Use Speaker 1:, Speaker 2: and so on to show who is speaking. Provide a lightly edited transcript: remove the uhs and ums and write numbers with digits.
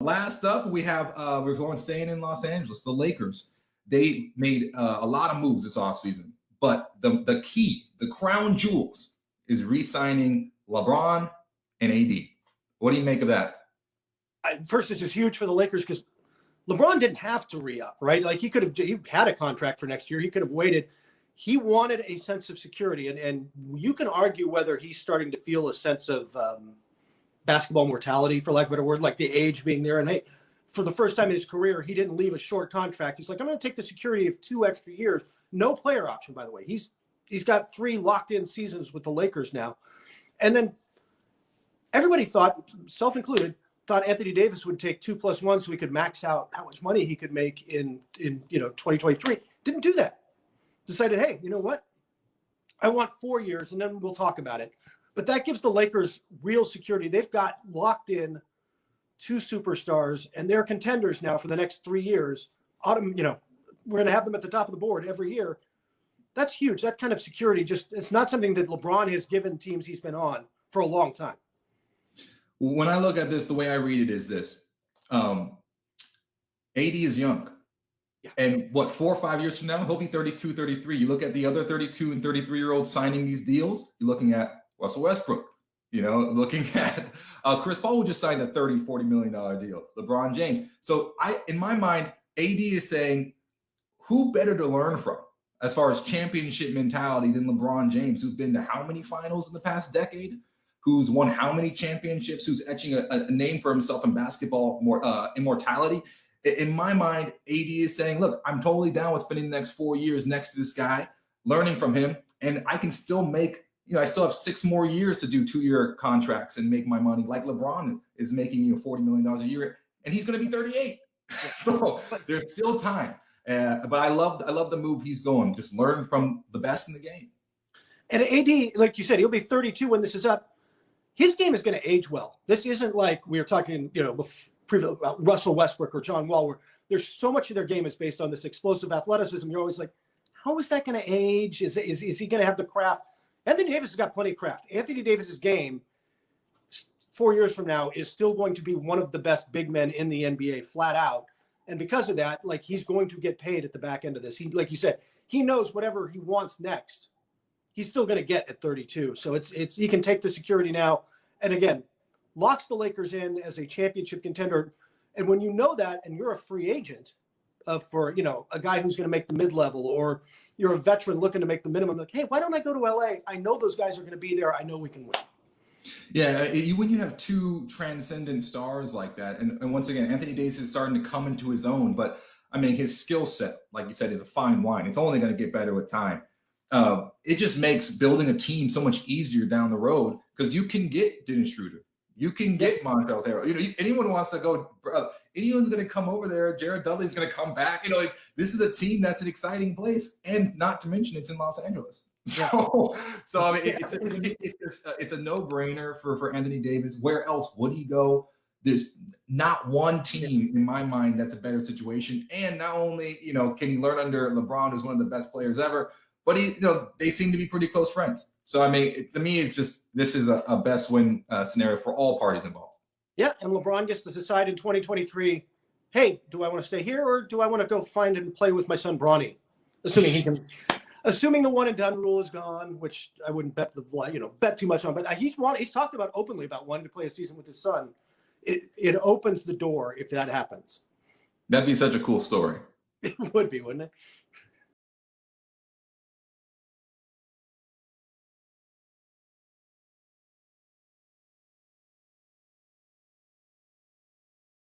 Speaker 1: Last up, we have we're going staying in Los Angeles. The Lakers. They made a lot of moves this offseason, but the key, the crown jewels, is re-signing LeBron and AD. What do you make of that?
Speaker 2: First, this is huge for the Lakers because LeBron didn't have to re-up, right? Like he had a contract for next year. He could have waited. He wanted a sense of security, and you can argue whether he's starting to feel a sense of basketball mortality, for lack of a better word, like the age being there. And hey, for the first time in his career, he didn't leave a short contract. He's like, I'm going to take the security of 2 extra years. No player option, by the way. He's got 3 locked-in seasons with the Lakers now. And then everybody thought, self included, thought Anthony Davis would take 2+1 so he could max out how much money he could make in 2023. Didn't do that. Decided, hey, you know what? I want 4 years, and then we'll talk about it. But that gives the Lakers real security. They've got locked in 2 superstars, and they're contenders now for the next 3 years. We're going to have them at the top of the board every year. That's huge. That kind of security it's not something that LeBron has given teams he's been on for a long time.
Speaker 1: When I look at this, the way I read it is this. AD is young. Yeah. And 4 or 5 years from now, he'll be 32, 33. You look at the other 32 and 33-year-olds signing these deals, you're looking at Russell Westbrook, looking at Chris Paul, who just signed a $30, $40 million deal, LeBron James. So in my mind, AD is saying, who better to learn from as far as championship mentality than LeBron James, who's been to how many finals in the past decade, who's won how many championships, who's etching a name for himself in basketball immortality. In my mind, AD is saying, look, I'm totally down with spending the next 4 years next to this guy, learning from him, and I can still make, I still have 6 more years to do 2-year contracts and make my money like LeBron is making, $40 million a year, and he's going to be 38. So there's still time. But I love the move he's going. Just learn from the best in the game.
Speaker 2: And AD, like you said, he'll be 32 when this is up. His game is going to age well. This isn't like we were talking, about Russell Westbrook or John Wall, where there's so much of their game is based on this explosive athleticism. You're always like, how is that going to age? Is he going to have the craft? Anthony Davis has got plenty of craft. Anthony Davis's game 4 years from now is still going to be one of the best big men in the NBA, flat out. And because of that, like, he's going to get paid at the back end of this. He, like you said, he knows whatever he wants next, he's still going to get at 32. So it's he can take the security now. And again, locks the Lakers in as a championship contender. And when you know that, and you're a free agent for, a guy who's going to make the mid-level, or you're a veteran looking to make the minimum, like, hey, why don't I go to LA? I know those guys are going to be there. I know we can win.
Speaker 1: Yeah, when you have 2 transcendent stars like that, and once again, Anthony Davis is starting to come into his own, but I mean, his skill set, like you said, is a fine wine. It's only going to get better with time. It just makes building a team so much easier down the road, because you can get Dennis Schroeder. You can get Montrezl Harrell. Anyone wants to go, anyone's going to come over there. Jared Dudley's going to come back. This is a team that's an exciting place, and not to mention it's in Los Angeles. So I mean, it's a no-brainer for Anthony Davis. Where else would he go? There's not one team in my mind that's a better situation. And not only, can he learn under LeBron, who's one of the best players ever, but they seem to be pretty close friends. So, I mean, to me, it's just, this is a best win scenario for all parties involved.
Speaker 2: Yeah. And LeBron gets to decide in 2023, hey, do I want to stay here, or do I want to go find and play with my son, Bronny? Assuming he can, assuming the one and done rule is gone, which I wouldn't bet too much on, but he's talked about openly about wanting to play a season with his son. It opens the door if that happens.
Speaker 1: That'd be such a cool story.
Speaker 2: It would be, wouldn't it?